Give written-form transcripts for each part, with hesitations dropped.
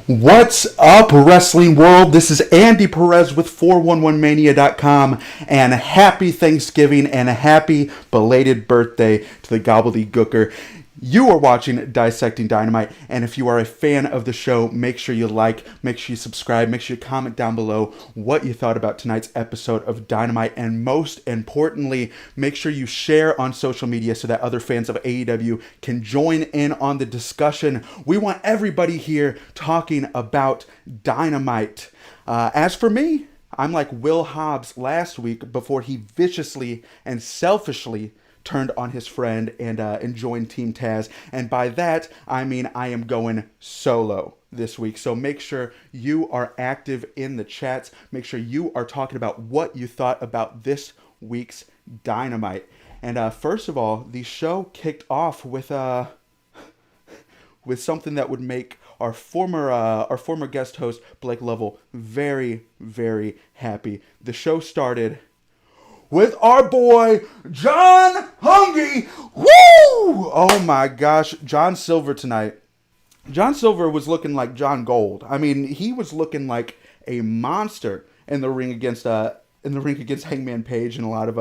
What's up, wrestling world? This is Andy Perez with 411mania.com, and happy Thanksgiving and a happy belated birthday to the gobbledygooker. You are watching Dissecting Dynamite, and if you are a fan of the show, make sure you like, make sure you subscribe, make sure you comment down below what you thought about tonight's episode of Dynamite, and most importantly, make sure you share on social media so that other fans of AEW can join in on the discussion. We want everybody here talking about Dynamite. As for me, I'm like Will Hobbs last week before he viciously and selfishly turned on his friend and joined Team Taz. And by that, I mean I am going solo this week. So make sure you are active in the chats. Make sure you are talking about what you thought about this week's Dynamite. And first of all, the show kicked off with something that would make our former guest host Blake Lovell very, very happy. The show started with our boy, John Hungy. Woo! Oh my gosh, John Silver tonight. John Silver was looking like John Gold. I mean, he was looking like a monster in the ring against Hangman Page and a lot of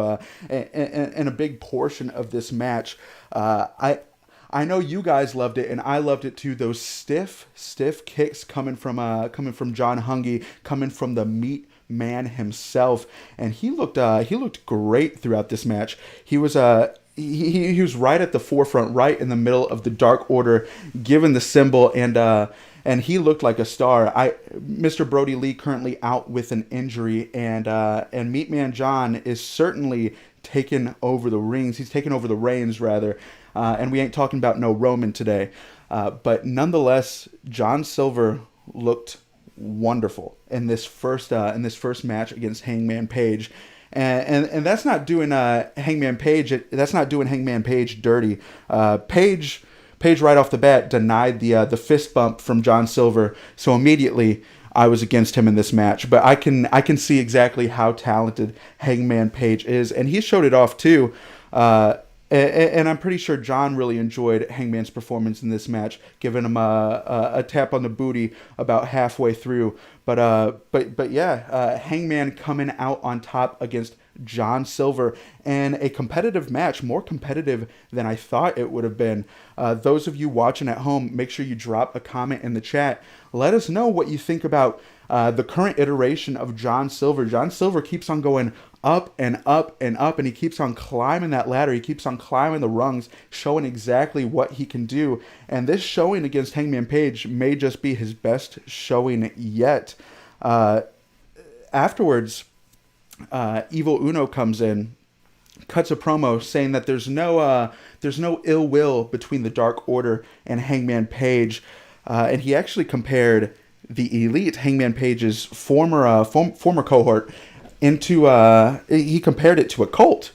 and a big portion of this match. I know you guys loved it, and I loved it too. Those stiff kicks coming from John Hungy, coming from the Meat Man himself, and he looked great throughout this match. He was he was right at the forefront, right in the middle of the Dark Order, given the symbol, and he looked like a star. Mr. Brody Lee currently out with an injury, and Meat Man John is certainly taking over the rings. He's taking over the reins rather, and we ain't talking about no Roman today, but nonetheless, John Silver looked wonderful in this first match against Hangman Page, and that's not doing Hangman Page. That's not doing Hangman Page dirty. Page right off the bat denied the fist bump from John Silver, so immediately I was against him in this match. But I can see exactly how talented Hangman Page is, and he showed it off too. And I'm pretty sure John really enjoyed Hangman's performance in this match, giving him a tap on the booty about halfway through. But yeah, Hangman coming out on top against John Silver, and a competitive match, more competitive than I thought it would have been. Those of you watching at home, make sure you drop a comment in the chat. Let us know what you think about the current iteration of John Silver. John Silver keeps on going up and up and up, and he keeps on climbing that ladder. He keeps on climbing the rungs, showing exactly what he can do. And this showing against Hangman Page may just be his best showing yet. Afterwards, Evil Uno comes in, cuts a promo saying that there's no ill will between the Dark Order and Hangman Page, and he actually compared the Elite, Hangman Page's former cohort, he compared it to a cult.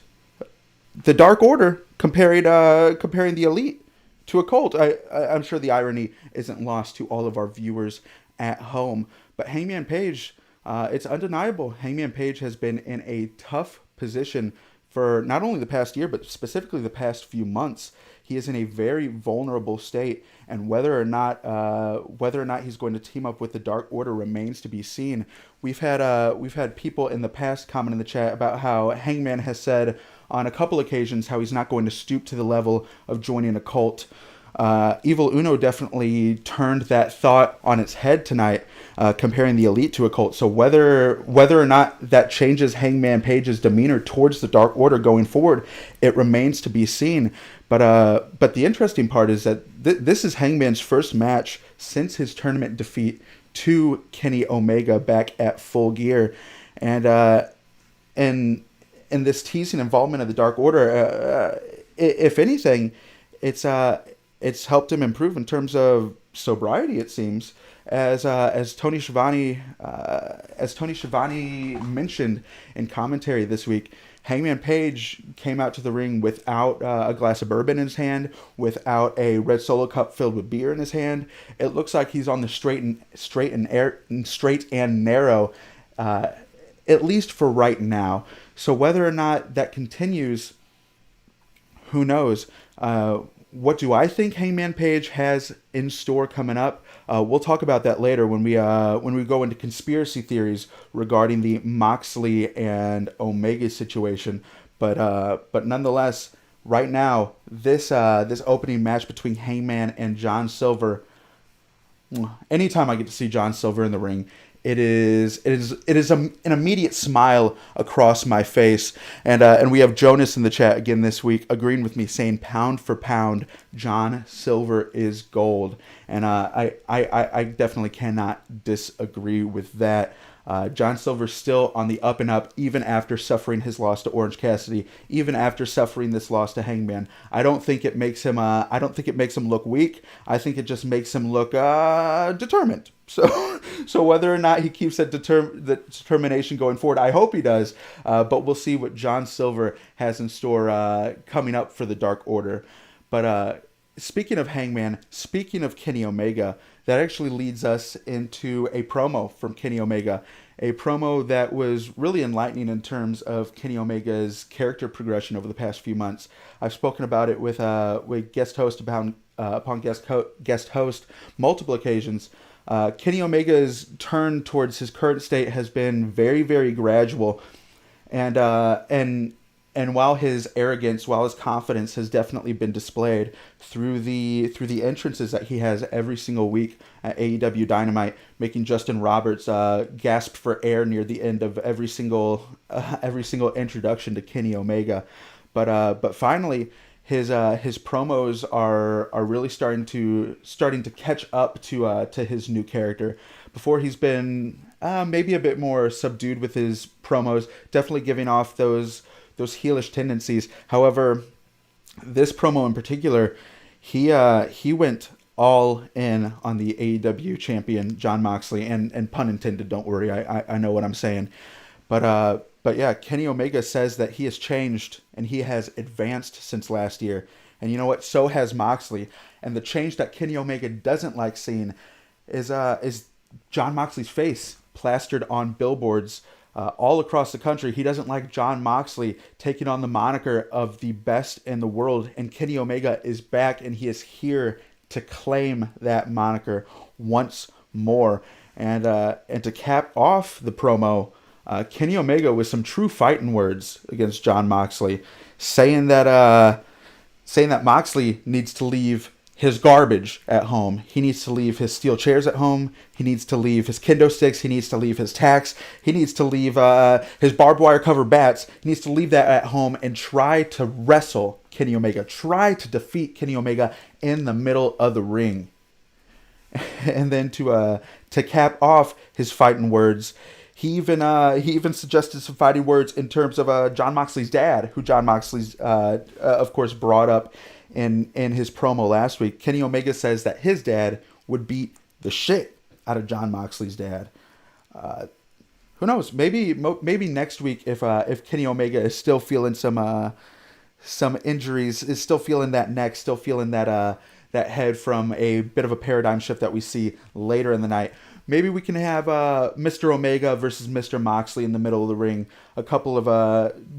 The Dark Order comparing the Elite to a cult. I'm sure the irony isn't lost to all of our viewers at home. But Hangman Page, it's undeniable. Hangman Page has been in a tough position for not only the past year, but specifically the past few months. He is in a very vulnerable state, and whether or not he's going to team up with the Dark Order remains to be seen. We've had people in the past comment in the chat about how Hangman has said on a couple occasions how he's not going to stoop to the level of joining a cult. Evil Uno definitely turned that thought on its head tonight, comparing the Elite to a cult. So whether or not that changes Hangman Page's demeanor towards the Dark Order going forward, it remains to be seen. But the interesting part is that this is Hangman's first match since his tournament defeat to Kenny Omega back at Full Gear, and this teasing involvement of the Dark Order, if anything, it's helped him improve in terms of sobriety. It seems, as Tony Schiavone mentioned in commentary this week, Hangman Page came out to the ring without a glass of bourbon in his hand, without a red Solo cup filled with beer in his hand. It looks like he's on the straight and narrow, at least for right now. So whether or not that continues, who knows? what do I think Hangman Page has in store coming up? We'll talk about that later when we go into conspiracy theories regarding the Moxley and Omega situation. But nonetheless, right now, this opening match between Hangman and John Silver. Anytime I get to see John Silver in the ring, it is an immediate smile across my face, and we have Jonas in the chat again this week agreeing with me, saying pound for pound, John Silver is gold, and I definitely cannot disagree with that. John Silver's still on the up and up, even after suffering his loss to Orange Cassidy, even after suffering this loss to Hangman. I don't think it makes him. I don't think it makes him look weak. I think it just makes him look determined. So whether or not he keeps that determination going forward, I hope he does. But we'll see what John Silver has in store coming up for the Dark Order. But speaking of Hangman, speaking of Kenny Omega, that actually leads us into a promo from Kenny Omega. A promo that was really enlightening in terms of Kenny Omega's character progression over the past few months. I've spoken about it with guest host upon guest host multiple occasions. Kenny Omega's turn towards his current state has been very, very gradual, and while his arrogance, while his confidence has definitely been displayed through the entrances that he has every single week at AEW Dynamite, making Justin Roberts gasp for air near the end of every single introduction to Kenny Omega, but finally his promos are really starting to catch up to his new character. Before, he's been maybe a bit more subdued with his promos, definitely giving off those heelish tendencies. However, this promo in particular, he went all in on the AEW champion Jon Moxley, and pun intended. Don't worry, I know what I'm saying. But yeah, Kenny Omega says that he has changed and he has advanced since last year. And you know what? So has Moxley. And the change that Kenny Omega doesn't like seeing is Jon Moxley's face plastered on billboards all across the country. He doesn't like Jon Moxley taking on the moniker of the best in the world, and Kenny Omega is back, and he is here to claim that moniker once more. And to cap off the promo, Kenny Omega with some true fighting words against Jon Moxley, saying that Moxley needs to leave his garbage at home. He needs to leave his steel chairs at home. He needs to leave his kendo sticks. He needs to leave his tacks. He needs to leave his barbed wire covered bats. He needs to leave that at home and try to wrestle Kenny Omega. Try to defeat Kenny Omega in the middle of the ring. And then to cap off his fighting words, he even suggested some fighting words in terms of Jon Moxley's dad, who Jon Moxley's of course brought up in his promo last week. Kenny Omega says that his dad would beat the shit out of Jon Moxley's dad. Who knows? Maybe next week, if Kenny Omega is still feeling some injuries, is still feeling that neck, still feeling that head from a bit of a paradigm shift that we see later in the night, maybe we can have Mr. Omega versus Mr. Moxley in the middle of the ring. A couple of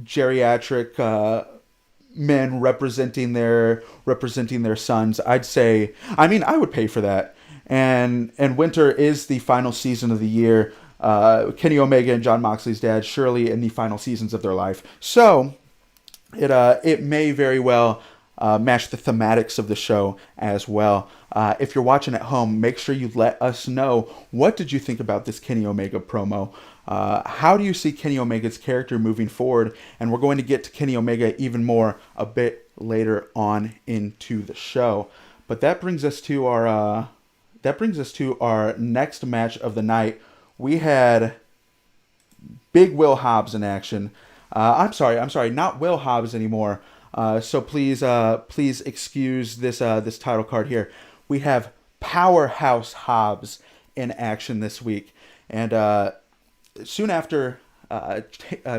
geriatric men representing their sons. I would pay for that. And winter is the final season of the year. Kenny Omega and Jon Moxley's dad surely in the final seasons of their life. So it may very well match the thematics of the show as well. If you're watching at home, make sure you let us know, what did you think about this Kenny Omega promo? How do you see Kenny Omega's character moving forward? And we're going to get to Kenny Omega even more a bit later on into the show. But that brings us to our next match of the night. We had Big Will Hobbs in action. I'm sorry, not Will Hobbs anymore. So please excuse this title card here. We have Powerhouse Hobbs in action this week, and soon after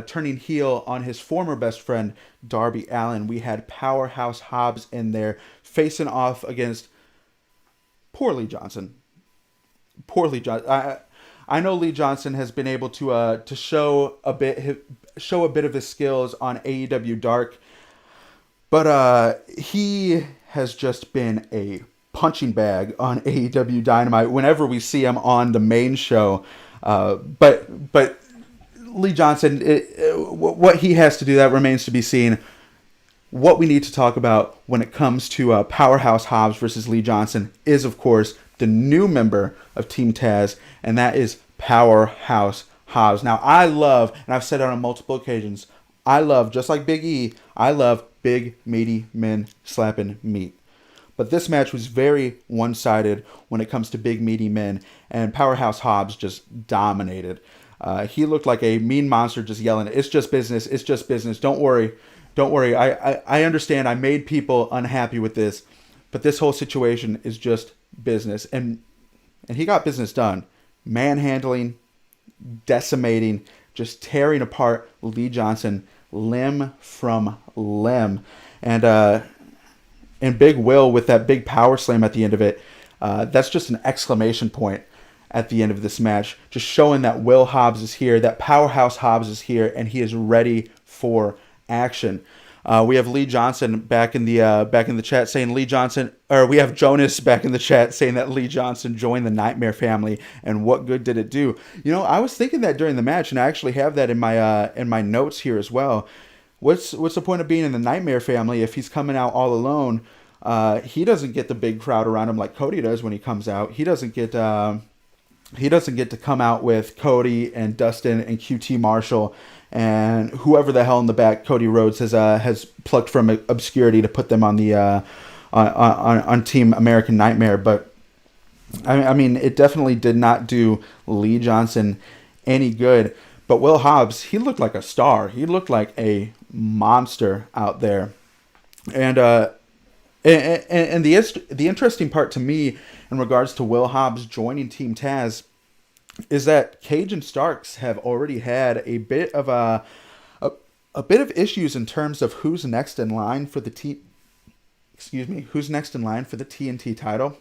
turning heel on his former best friend Darby Allin, we had Powerhouse Hobbs in there facing off against poor Lee Johnson. I know Lee Johnson has been able to show a bit of his skills on AEW Dark. But he has just been a punching bag on AEW Dynamite whenever we see him on the main show. But Lee Johnson, what he has to do, that remains to be seen. What we need to talk about when it comes to Powerhouse Hobbs versus Lee Johnson is, of course, the new member of Team Taz, and that is Powerhouse Hobbs. Now, I love, and I've said it on multiple occasions, I love, just like Big E, I love big, meaty men slapping meat. But this match was very one-sided when it comes to big, meaty men, and Powerhouse Hobbs just dominated. He looked like a mean monster just yelling, "It's just business, it's just business, don't worry. Don't worry, I understand I made people unhappy with this, but this whole situation is just business." And he got business done. Manhandling, decimating, just tearing apart Lee Johnson limb from limb. And Big Will with that big power slam at the end of it, that's just an exclamation point at the end of this match. Just showing that Will Hobbs is here, that Powerhouse Hobbs is here, and he is ready for action. We have Lee Johnson back in the chat saying Lee Johnson, or we have Jonas back in the chat saying that Lee Johnson joined the Nightmare family, and what good did it do? You know, I was thinking that during the match, and I actually have that in my notes here as well. What's the point of being in the Nightmare family if he's coming out all alone? He doesn't get the big crowd around him like Cody does when he comes out. He doesn't get to come out with Cody and Dustin and QT Marshall and whoever the hell in the back Cody Rhodes has plucked from obscurity to put them on the on Team American Nightmare. But I mean, it definitely did not do Lee Johnson any good. But Will Hobbs, he looked like a star. He looked like a monster out there. And the interesting part to me in regards to Will Hobbs joining Team Taz is that Cage and Starks have already had a bit of issues in terms of who's next in line for the TNT title.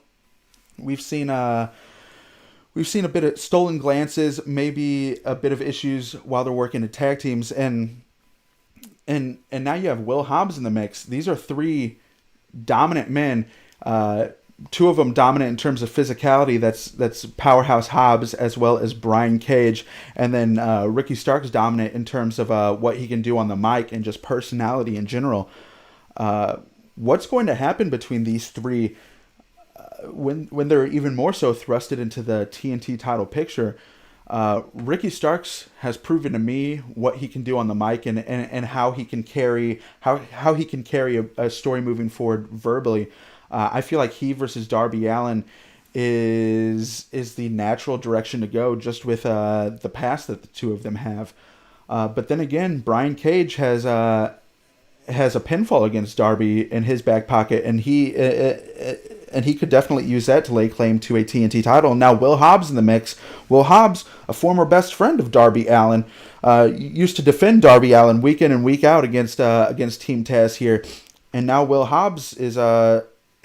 We've seen a bit of stolen glances, maybe a bit of issues while they're working in tag teams, and now you have Will Hobbs in the mix. These are three dominant men. Two of them dominant in terms of physicality. That's Powerhouse Hobbs as well as Brian Cage, and then Ricky Starks dominant in terms of what he can do on the mic and just personality in general. What's going to happen between these three when they're even more so thrusted into the TNT title picture? Ricky Starks has proven to me what he can do on the mic and how he can carry a story moving forward verbally. I feel like he versus Darby Allin is the natural direction to go, just with the past that the two of them have. But then again, Brian Cage has a pinfall against Darby in his back pocket, and he could definitely use that to lay claim to a TNT title. Now Will Hobbs in the mix. Will Hobbs, a former best friend of Darby Allin, used to defend Darby Allin week in and week out against Team Taz here, and now Will Hobbs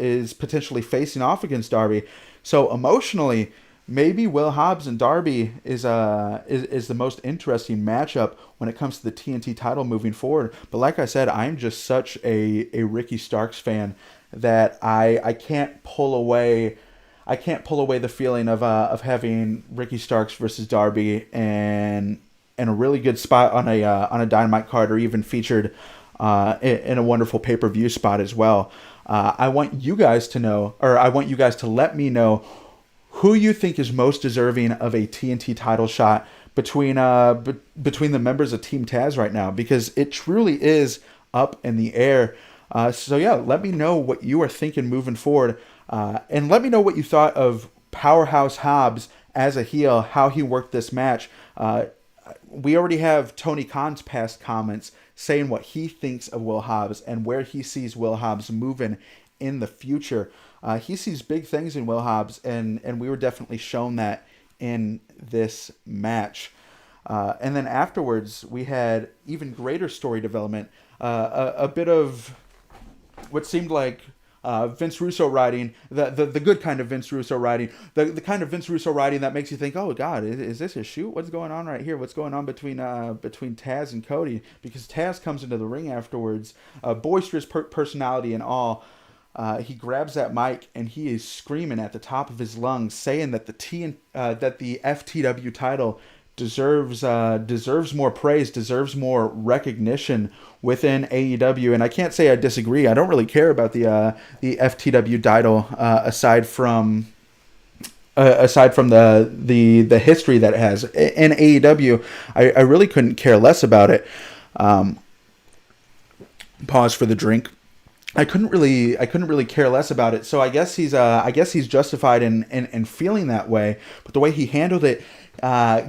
is potentially facing off against Darby. So emotionally, maybe Will Hobbs and Darby is the most interesting matchup when it comes to the TNT title moving forward. But like I said, I'm just such a Ricky Starks fan that I can't pull away the feeling of having Ricky Starks versus Darby and a really good spot on a Dynamite card, or even featured in a wonderful pay-per-view spot as well. I want you guys to know, or I want you guys to let me know who you think is most deserving of a TNT title shot between the members of Team Taz right now, because it truly is up in the air. So yeah, let me know what you are thinking moving forward, and let me know what you thought of Powerhouse Hobbs as a heel, how he worked this match. We already have Tony Khan's past comments saying what he thinks of Will Hobbs and where he sees Will Hobbs moving in the future. He sees big things in Will Hobbs, and we were definitely shown that in this match. And then afterwards, we had even greater story development. A bit of what seemed like Vince Russo writing, the good kind of Vince Russo writing, the kind of Vince Russo writing that makes you think, oh God, is this a shoot? What's going on right here? What's going on between Taz and Cody? Because Taz comes into the ring afterwards, boisterous personality and all. He grabs that mic and he is screaming at the top of his lungs, saying that the FTW title deserves more praise, deserves more recognition within AEW. And I can't say I disagree. I don't really care about the FTW title aside from the history that it has in AEW. I really couldn't care less about it. Pause for the drink. I couldn't really care less about it. So I guess he's justified in feeling that way. But the way he handled it,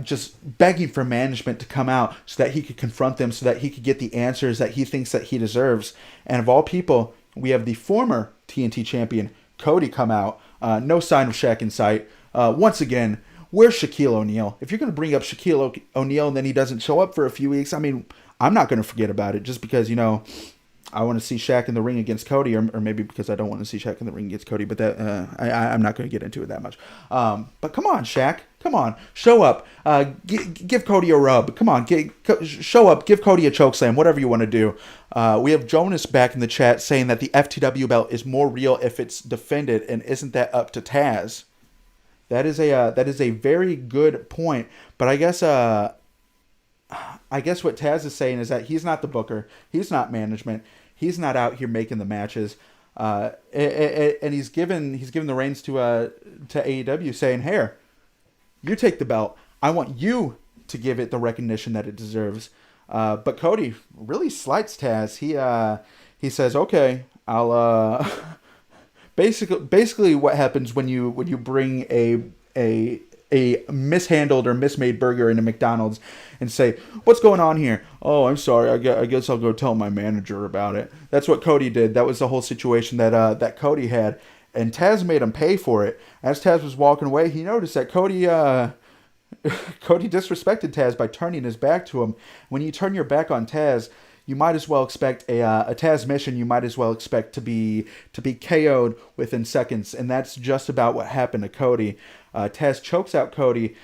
just begging for management to come out so that he could confront them, so that he could get the answers that he thinks that he deserves. And of all people, we have the former TNT champion Cody come out. No sign of Shaq in sight. Once again, where's Shaquille O'Neal? If you're going to bring up Shaquille O'Neal and then he doesn't show up for a few weeks, I mean, I'm not going to forget about it just because, I want to see Shaq in the ring against Cody, or maybe because I don't want to see Shaq in the ring against Cody, but that I'm not going to get into it that much. But come on, Shaq. Come on. Show up. Give Cody a rub. Come on. Show up. Give Cody a chokeslam, whatever you want to do. We have Jonas back in the chat saying that the FTW belt is more real if it's defended, and isn't that up to Taz? That is a very good point, but I guess what Taz is saying is that he's not the booker, he's not management, he's not out here making the matches, and he's given the reins to AEW, saying, "Here, you take the belt. I want you to give it the recognition that it deserves." But Cody really slights Taz. He says, "Okay, I'll." Basically, what happens when you bring a mishandled or mismade burger into McDonald's and say, "What's going on here?" "Oh, I'm sorry. I guess I'll go tell my manager about it." That's what Cody did. That was the whole situation that Cody had, and Taz made him pay for it. As Taz was walking away, he noticed that Cody disrespected Taz by turning his back to him. When you turn your back on Taz, you might as well expect a Taz mission. You might as well expect to be KO'd within seconds, and that's just about what happened to Cody. Taz chokes out Cody,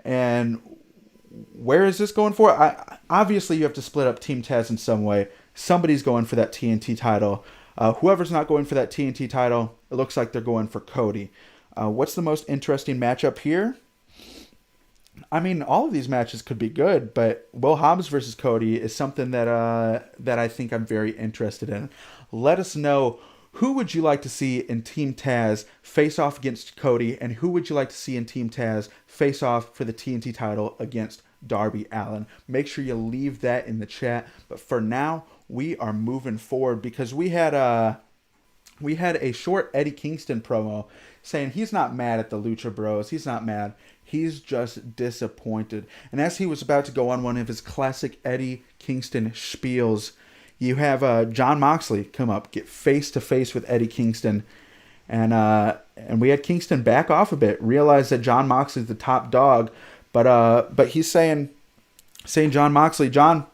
and where is this going for? Obviously, you have to split up Team Taz in some way. Somebody's going for that TNT title. Whoever's not going for that TNT title, it looks like they're going for Cody. What's the most interesting matchup here? I mean, all of these matches could be good, but Will Hobbs versus Cody is something that I think I'm very interested in. Let us know, who would you like to see in Team Taz face off against Cody, and who would you like to see in Team Taz face off for the TNT title against Darby Allin? Make sure you leave that in the chat. But for now, we are moving forward because we had a short Eddie Kingston promo saying he's not mad at the Lucha Bros. He's not mad. He's just disappointed. And as he was about to go on one of his classic Eddie Kingston spiels, you have Jon Moxley come up, get face to face with Eddie Kingston, and we had Kingston back off a bit, realize that Jon Moxley's the top dog, but he's saying Jon Moxley, John,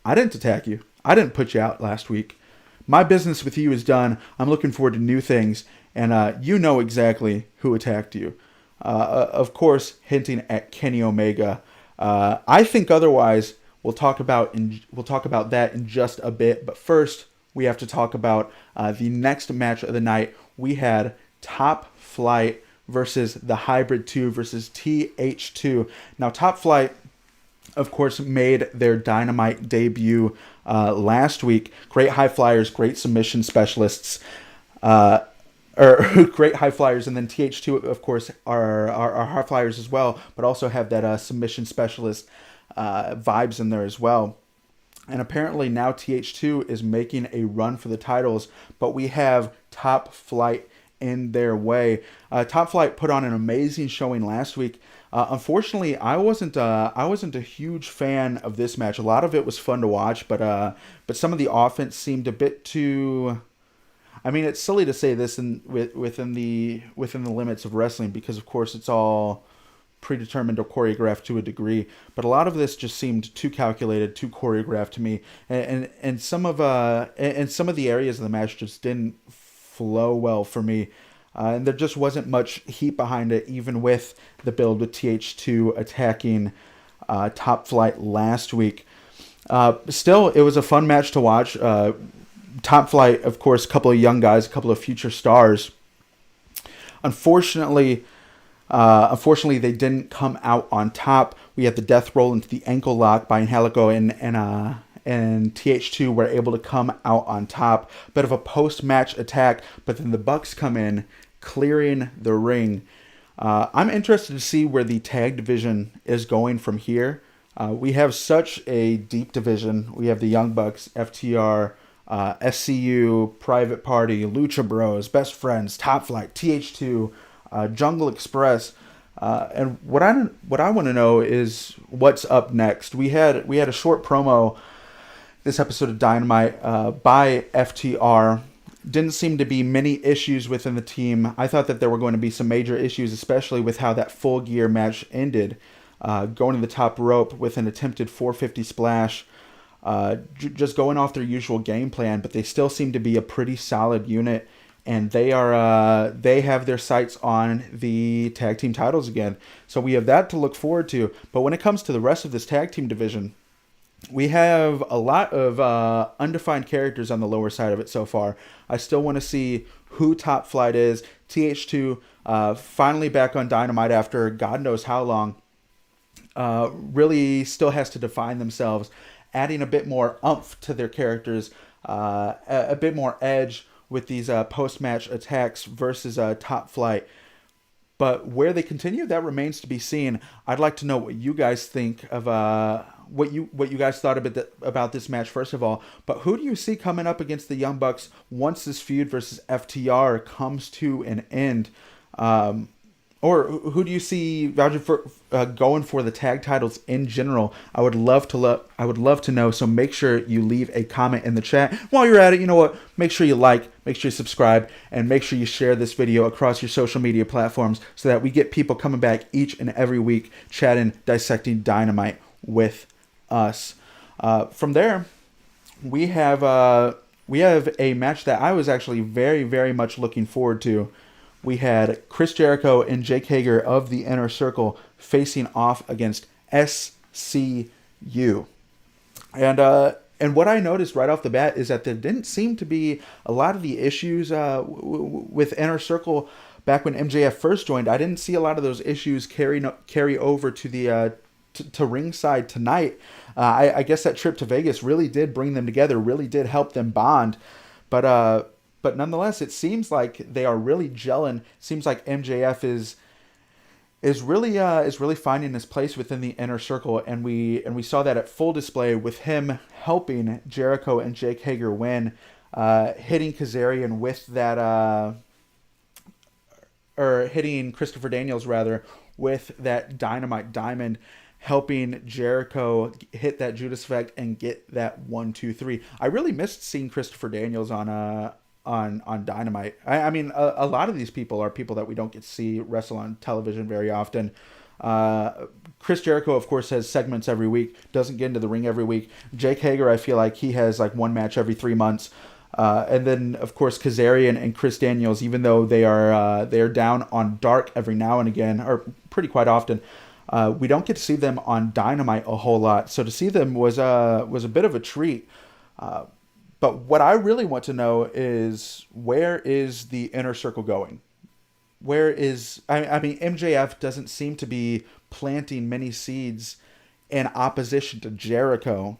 I didn't attack you. I didn't put you out last week. My business with you is done. I'm looking forward to new things, and you know exactly who attacked you. Of course, hinting at Kenny Omega. I think otherwise. We'll talk about that in just a bit. But first, we have to talk about the next match of the night. We had Top Flight versus the Hybrid 2 versus TH2. Now, Top Flight, of course, made their Dynamite debut last week. Great high flyers, great submission specialists. Great high flyers, and then TH2, of course, are high flyers as well, but also have that submission specialist vibes in there as well. And apparently now TH2 is making a run for the titles, but we have Top Flight in their way. Top Flight put on an amazing showing last week. Unfortunately, I wasn't a huge fan of this match. A lot of it was fun to watch, but some of the offense seemed a bit too. I mean, it's silly to say this within the limits of wrestling, because of course it's all predetermined or choreographed to a degree, but a lot of this just seemed too calculated, too choreographed to me, and some of the areas of the match just didn't flow well for me. And there just wasn't much heat behind it, even with the build with TH2 attacking Top Flight last week. Still, it was a fun match to watch. Top Flight, of course, a couple of young guys, a couple of future stars. Unfortunately, they didn't come out on top. We had the death roll into the ankle lock by Angelico, and TH2 were able to come out on top. Bit of a post-match attack, but then the Bucks come in, clearing the ring. I'm interested to see where the tag division is going from here. We have such a deep division. We have the Young Bucks, FTR, SCU, Private Party, Lucha Bros, Best Friends, Top Flight, TH2, Jungle Express. And what I want to know is what's up next. We had a short promo this episode of Dynamite by FTR. Didn't seem to be many issues within the team. I thought that there were going to be some major issues, especially with how that Full Gear match ended. Going to the top rope with an attempted 450 splash. Just going off their usual game plan, but they still seem to be a pretty solid unit. And they have their sights on the tag team titles again. So we have that to look forward to. But when it comes to the rest of this tag team division, we have a lot of undefined characters on the lower side of it so far. I still want to see who Top Flight is. TH2 finally back on Dynamite after God knows how long. Really still has to define themselves, adding a bit more oomph to their characters, a bit more edge with these post-match attacks versus Top Flight. But where they continue, that remains to be seen. I'd like to know what you guys think of what you guys thought about this match first of all. But who do you see coming up against the Young Bucks once this feud versus FTR comes to an end? Or who do you see vouching for going for the tag titles in general? I would love to know. So make sure you leave a comment in the chat. While you're at it, you know what? Make sure you like, make sure you subscribe, and make sure you share this video across your social media platforms so that we get people coming back each and every week chatting, dissecting Dynamite with us. From there, we have a match that I was actually very, very much looking forward to. We had Chris Jericho and Jake Hager of the Inner Circle facing off against SCU. And what I noticed right off the bat is that there didn't seem to be a lot of the issues with Inner Circle back when MJF first joined. I didn't see a lot of those issues carry over to the to ringside tonight. I guess that trip to Vegas really did bring them together, really did help them bond. But nonetheless, it seems like they are really gelling. Seems like MJF is really finding his place within the Inner Circle, and we saw that at full display with him helping Jericho and Jake Hager win, hitting Kazarian with that, or hitting Christopher Daniels rather with that Dynamite Diamond, helping Jericho hit that Judas Effect and get that 1, 2, 3. I really missed seeing Christopher Daniels on Dynamite. I mean, a lot of these people are people that we don't get to see wrestle on television very often. Chris Jericho, of course, has segments every week, doesn't get into the ring every week. Jake Hager, I feel like he has like one match every 3 months. And then, of course, Kazarian and Chris Daniels, even though they are down on Dark every now and again, or pretty quite often, we don't get to see them on Dynamite a whole lot. So to see them was a bit of a treat. But what I really want to know is, where is the Inner Circle going? Where is... I mean, MJF doesn't seem to be planting many seeds in opposition to Jericho,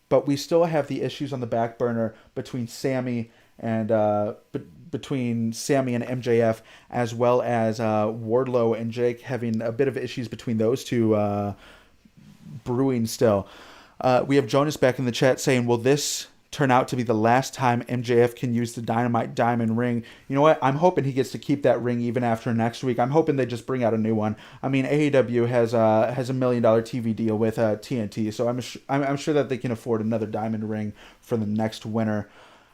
but we still have the issues on the back burner between Sammy and MJF, as well as Wardlow and Jake having a bit of issues between those two brewing still. We have Jonas back in the chat saying, will this turn out to be the last time MJF can use the Dynamite Diamond ring? You know what? I'm hoping he gets to keep that ring even after next week. I'm hoping they just bring out a new one. I mean, AEW has a $1 million TV deal with TNT, so I'm sure that they can afford another diamond ring for the next winter.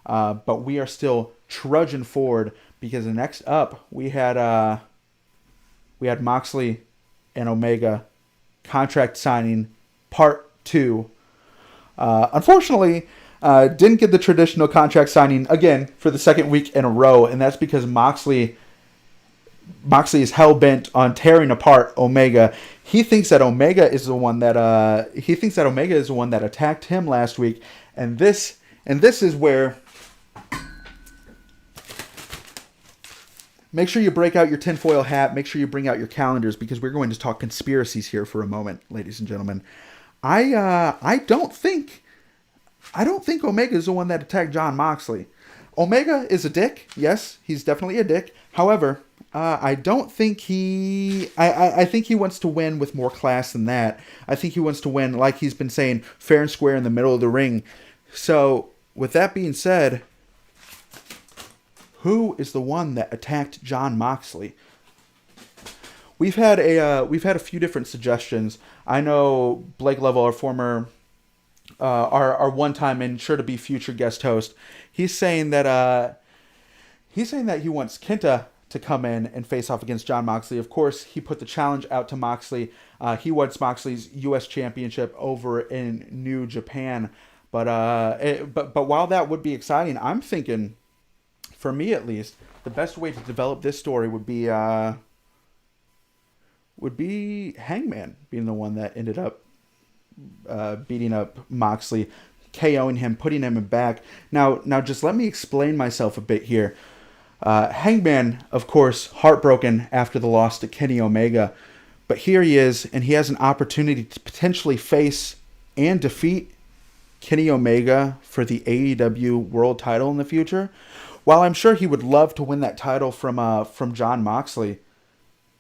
But we are still trudging forward, because next up we had Moxley and Omega contract signing part 2. Unfortunately, Didn't get the traditional contract signing again for the second week in a row, and that's because Moxley is hell bent on tearing apart Omega. He thinks that Omega is the one that attacked him last week, and this is where. Make sure you break out your tinfoil hat. Make sure you bring out your calendars, because we're going to talk conspiracies here for a moment, ladies and gentlemen. I don't think Omega is the one that attacked Jon Moxley. Omega is a dick. Yes, he's definitely a dick. However, I don't think I think he wants to win with more class than that. I think he wants to win, like he's been saying, fair and square in the middle of the ring. So, with that being said, who is the one that attacked Jon Moxley? We've had a few different suggestions. I know Blake Level, our former, our one-time and sure to be future guest host, he's saying that he wants Kenta to come in and face off against Jon Moxley. Of course, he put the challenge out to Moxley. He wants Moxley's U.S. Championship over in New Japan. But while that would be exciting, I'm thinking, for me at least, the best way to develop this story would be Hangman being the one that ended up beating up Moxley, KOing him, putting him in back. Now just let me explain myself a bit here. Hangman, of course, heartbroken after the loss to Kenny Omega, but here he is, and he has an opportunity to potentially face and defeat Kenny Omega for the AEW World Title in the future. While I'm sure he would love to win that title from Jon Moxley,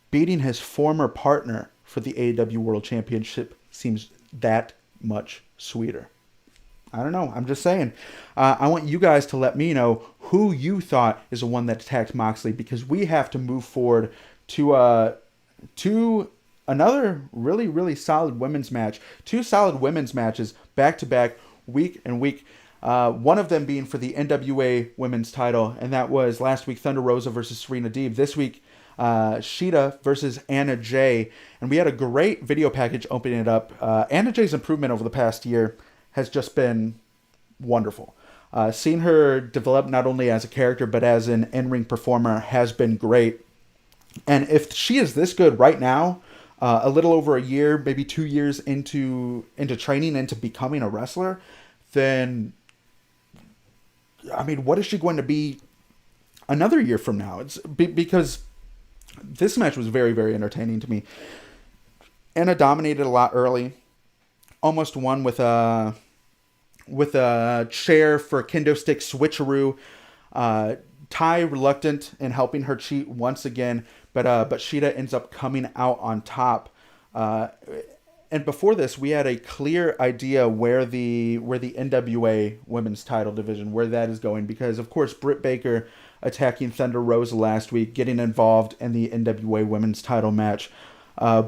beating his former partner for the AEW World Championship seems that much sweeter. I don't know. I'm just saying. I want you guys to let me know who you thought is the one that attacked Moxley, because we have to move forward to another really, really solid women's match. 2 solid women's matches back to back, week and week. One of them being for the NWA Women's title, and that was last week Thunder Rosa versus Serena Deeb. This week, Shida versus Anna Jay. And we had a great video package opening it up. Anna Jay's improvement over the past year has just been wonderful. Seeing her develop not only as a character but as an in-ring performer has been great. And if she is this good right now, a little over a year, maybe 2 years into training, into becoming a wrestler, then, I mean, what is she going to be another year from now? It's because this match was very, very entertaining to me. Anna dominated a lot early, almost won with a chair for kendo stick switcheroo. Ty reluctant in helping her cheat once again, but Shida ends up coming out on top. And before this, we had a clear idea where the NWA Women's Title division, where that is going, because of course Britt Baker attacking Thunder Rosa last week, getting involved in the NWA Women's Title match.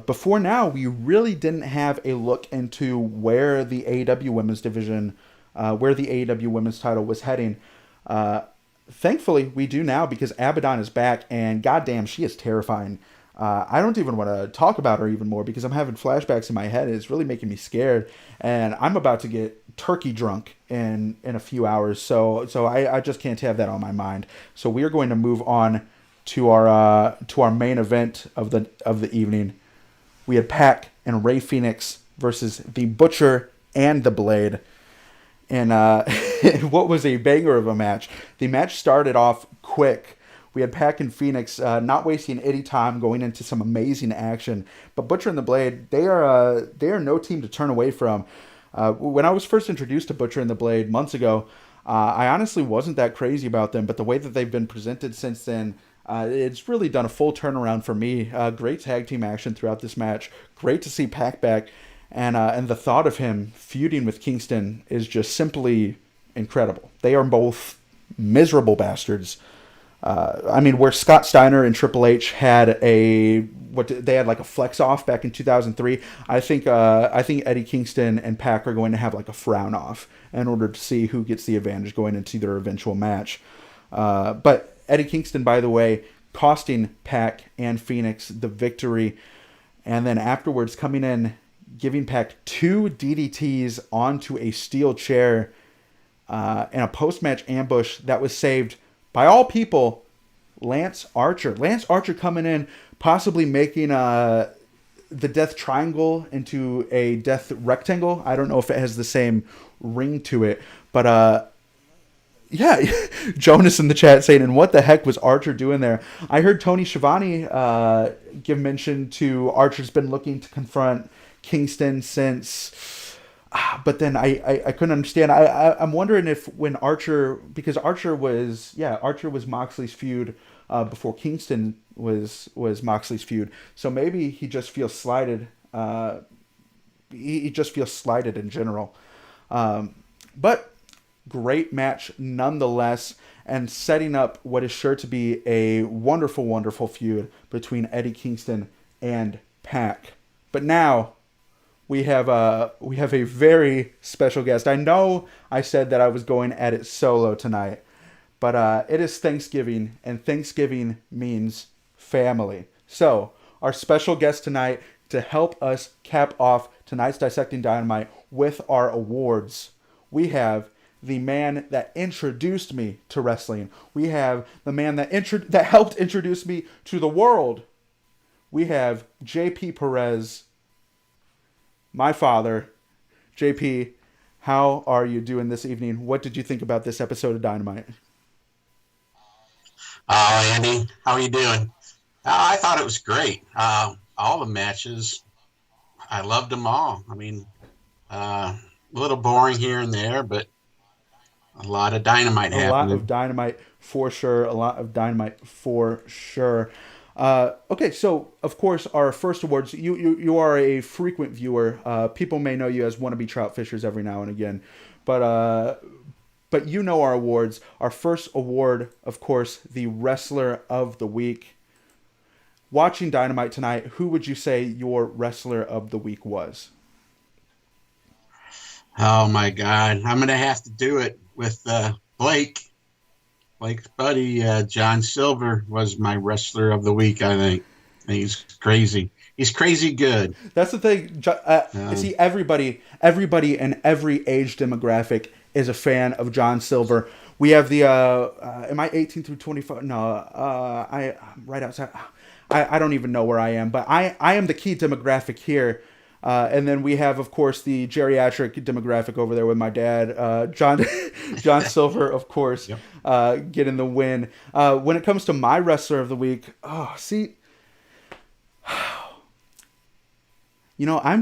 Before now, we really didn't have a look into where the AEW Women's division, where the AEW Women's Title was heading. Thankfully, we do now, because Abaddon is back, and goddamn, she is terrifying. I don't even want to talk about her even more, because I'm having flashbacks in my head. It's really making me scared, and I'm about to get turkey drunk in a few hours. So I just can't have that on my mind. So we are going to move on to our main event of the evening. We had PAC and Rey Fenix versus the Butcher and the Blade. And what was a banger of a match. The match started off quick. We had PAC and Fenix not wasting any time, going into some amazing action. But Butcher and the Blade, they are no team to turn away from. When I was first introduced to Butcher and the Blade months ago, I honestly wasn't that crazy about them. But the way that they've been presented since then, it's really done a full turnaround for me. Great tag team action throughout this match. Great to see PAC back. And the thought of him feuding with Kingston is just simply incredible. They are both miserable bastards. I mean, where Scott Steiner and Triple H had they had like a flex off back in 2003. I think Eddie Kingston and PAC are going to have like a frown off in order to see who gets the advantage going into their eventual match. But Eddie Kingston, by the way, costing PAC and Fenix the victory, and then afterwards coming in, giving PAC 2 DDTs onto a steel chair in a post-match ambush that was saved by all people, Lance Archer. Lance Archer coming in, possibly making the Death Triangle into a Death Rectangle. I don't know if it has the same ring to it, but yeah, Jonas in the chat saying, and what the heck was Archer doing there? I heard Tony Schiavone give mention to Archer's been looking to confront Kingston since, but then I couldn't understand. I'm wondering if when Archer, because Archer was Moxley's feud before Kingston was Moxley's feud, so maybe he just feels slighted. He just feels slighted in general, but. Great match nonetheless, and setting up what is sure to be a wonderful, wonderful feud between Eddie Kingston and PAC. But now we have a very special guest. I know I said that I was going at it solo tonight, but it is Thanksgiving, and Thanksgiving means family. So our special guest tonight to help us cap off tonight's Dissecting Dynamite with our awards, we have the man that introduced me to wrestling. We have the man that helped introduce me to the world. We have JP Perez, my father. JP, how are you doing this evening? What did you think about this episode of Dynamite? Andy, how are you doing? I thought it was great. All the matches, I loved them all. I mean, a little boring here and there, but a lot of dynamite happening. A lot of dynamite for sure. Okay, so of course our first awards. You are a frequent viewer. People may know you as wannabe trout fishers every now and again, but you know our awards. Our first award, of course, the Wrestler of the Week. Watching Dynamite tonight, who would you say your Wrestler of the Week was? Oh my God, I'm gonna have to do it with Blake. Blake's buddy, John Silver, was my Wrestler of the Week, I think. He's crazy. He's crazy good. That's the thing. See, everybody in every age demographic is a fan of John Silver. We have the, am I 18 through 25? No, I'm right outside. I don't even know where I am, but I am the key demographic here. And then we have, of course, the geriatric demographic over there with my dad, John Silver, of course, yep. Getting the win. When it comes to my Wrestler of the Week, I'm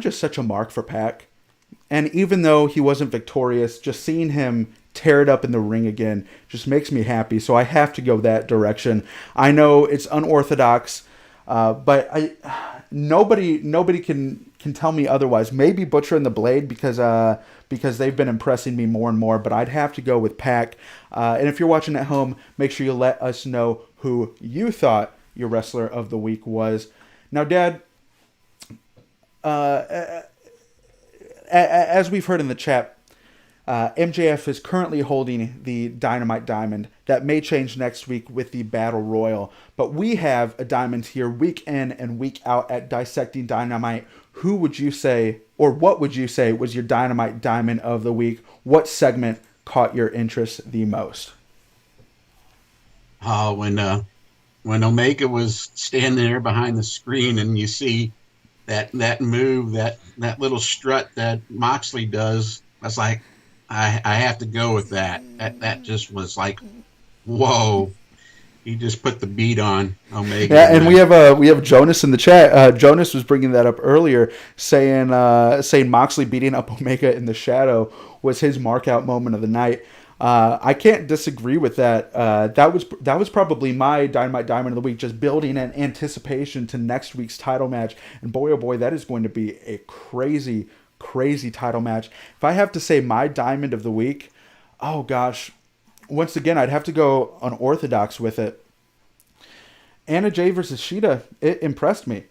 just such a mark for PAC. And even though he wasn't victorious, just seeing him tear it up in the ring again just makes me happy. So I have to go that direction. I know it's unorthodox, but nobody can tell me otherwise. Maybe Butcher and the Blade because they've been impressing me more and more, but I'd have to go with PAC. And if you're watching at home, make sure you let us know who you thought your Wrestler of the Week was. Now, Dad, as we've heard in the chat, MJF is currently holding the Dynamite Diamond. That may change next week with the Battle Royal. But we have a diamond here week in and week out at Dissecting Dynamite. Who would you say, or what would you say, was your Dynamite Diamond of the Week? What segment caught your interest the most? Oh, when Omega was standing there behind the screen and you see that move, that little strut that Moxley does, I was like, I have to go with that. That just was like, whoa. He just put the beat on Omega. Yeah, and we have Jonas in the chat. Jonas was bringing that up earlier, saying Moxley beating up Omega in the shadow was his mark out moment of the night. I can't disagree with that. That was probably my Dynamite Diamond of the Week, just building an anticipation to next week's title match. And boy, oh boy, that is going to be a crazy title match. If I have to say my Diamond of the Week, oh gosh, once again, I'd have to go unorthodox with it. Anna Jay versus Shida, it impressed me.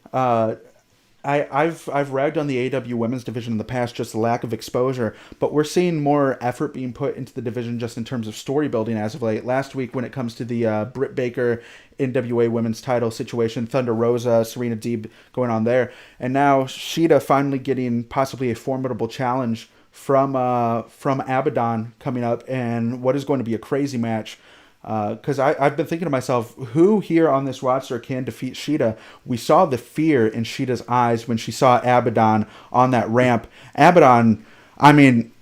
I've ragged on the AEW Women's division in the past, just the lack of exposure, but we're seeing more effort being put into the division just in terms of story building as of late. Last week, when it comes to the Britt Baker NWA Women's title situation, Thunder Rosa, Serena Deeb going on there, and now Shida finally getting possibly a formidable challenge from Abaddon coming up, and what is going to be a crazy match. Because I've been thinking to myself, who here on this roster can defeat Shida? We saw the fear in Shida's eyes when she saw Abaddon on that ramp. Abaddon, I mean,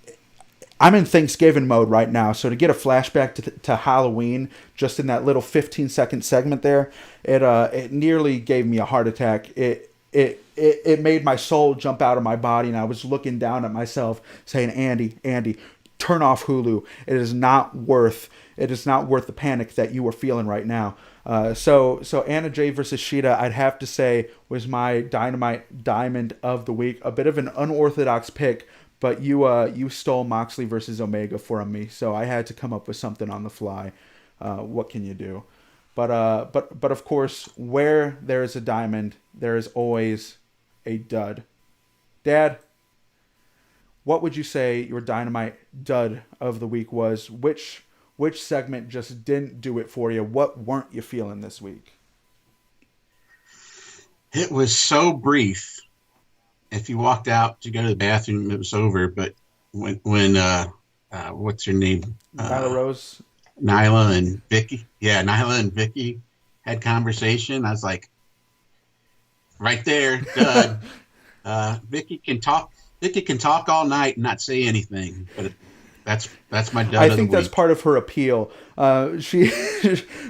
I'm in Thanksgiving mode right now, so to get a flashback to Halloween, just in that little 15-second segment there, it nearly gave me a heart attack. It made my soul jump out of my body, and I was looking down at myself saying, Andy, turn off Hulu. It is not worth the panic that you are feeling right now. So Anna Jay versus Shida, I'd have to say, was my Dynamite Diamond of the week. A bit of an unorthodox pick, but you stole Moxley versus Omega from me, so I had to come up with something on the fly. What can you do? But of course, where there is a diamond, there is always a dud. Dad, what would you say your Dynamite dud of the week was? Which segment just didn't do it for you? What weren't you feeling this week? It was so brief. If you walked out to go to the bathroom, it was over. But when what's her name? Nyla Rose? Nyla and Vicky. Yeah, Nyla and Vicky had conversation. I was like, right there, dud. Vicky can talk. Vicky can talk all night and not say anything. But that's my dud of the week. I think that's part of her appeal. She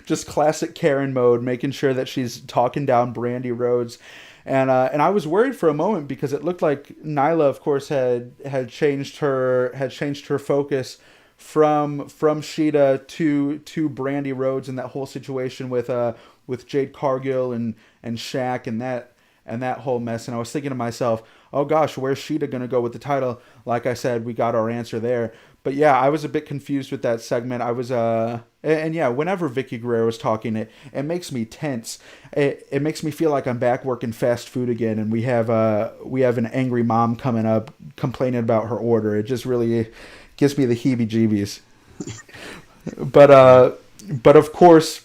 just classic Karen mode, making sure that she's talking down Brandy Rhodes. And I was worried for a moment because it looked like Nyla, of course, had changed her focus from Shida to Brandy Rhodes and that whole situation with Jade Cargill and Shaq and that whole mess. And I was thinking to myself, oh gosh, where's Shida gonna go with the title? Like I said, we got our answer there. But yeah, I was a bit confused with that segment. I was and yeah, whenever Vicky Guerrero was talking, it makes me tense. It makes me feel like I'm back working fast food again, and we have an angry mom coming up complaining about her order. It just really gives me the heebie-jeebies. But of course,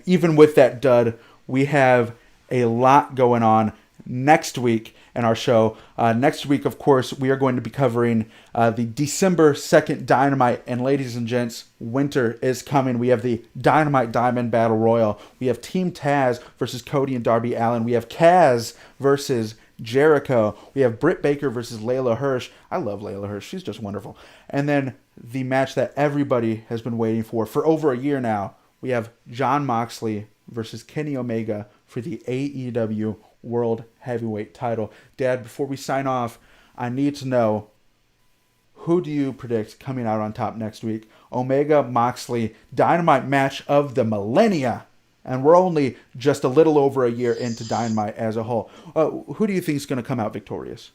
even with that dud, we have a lot going on next week in our show. Next week, of course, we are going to be covering the December 2nd Dynamite. And ladies and gents, winter is coming. We have the Dynamite Diamond Battle Royal. We have Team Taz versus Cody and Darby Allin. We have Kaz versus Jericho. We have Britt Baker versus Layla Hirsch. I love Layla Hirsch. She's just wonderful. And then the match that everybody has been waiting for over a year now. We have Jon Moxley versus Kenny Omega for the AEW World Heavyweight title. Dad, before we sign off, I need to know, who do you predict coming out on top next week? Omega, Moxley, Dynamite match of the millennia. And we're only just a little over a year into Dynamite as a whole. Who do you think is going to come out victorious?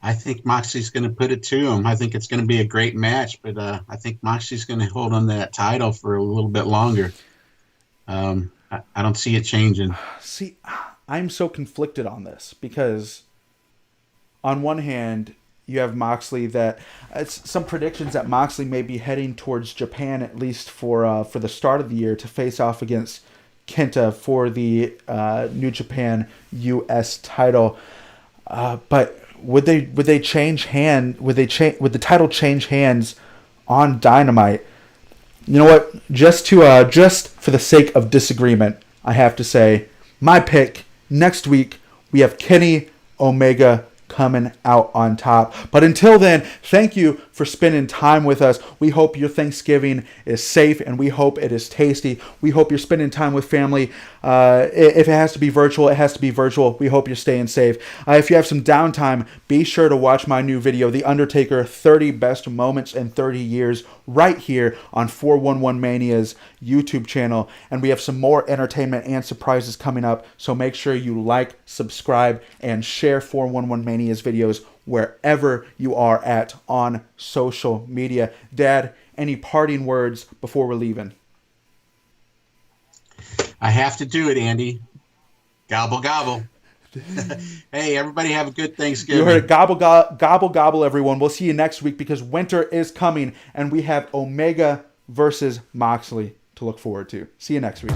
I think Moxley's going to put it to him. I think it's going to be a great match, but I think Moxley's going to hold on to that title for a little bit longer. I don't see it changing. See, I'm so conflicted on this because on one hand, you have Moxley that it's some predictions that Moxley may be heading towards Japan, at least for the start of the year, to face off against Kenta for the New Japan US title. But would they change hand? Would the title change hands on Dynamite? You know what? Just for the sake of disagreement, I have to say my pick next week. We have Kenny Omega coming out on top. But until then, thank you for spending time with us. We hope your Thanksgiving is safe and we hope it is tasty. We hope you're spending time with family. If it has to be virtual, it has to be virtual. We hope you're staying safe. If you have some downtime, be sure to watch my new video, The Undertaker 30 Best Moments in 30 Years, right here on 411 Mania's YouTube channel. And we have some more entertainment and surprises coming up. So make sure you like, subscribe, and share 411 Mania's videos wherever you are at on social media. Dad, any parting words before we're leaving? I have to do it, Andy. Gobble, gobble. Hey, everybody have a good Thanksgiving. You heard it. Gobble, gobble, gobble, everyone. We'll see you next week because winter is coming and we have Omega versus Moxley to look forward to. See you next week.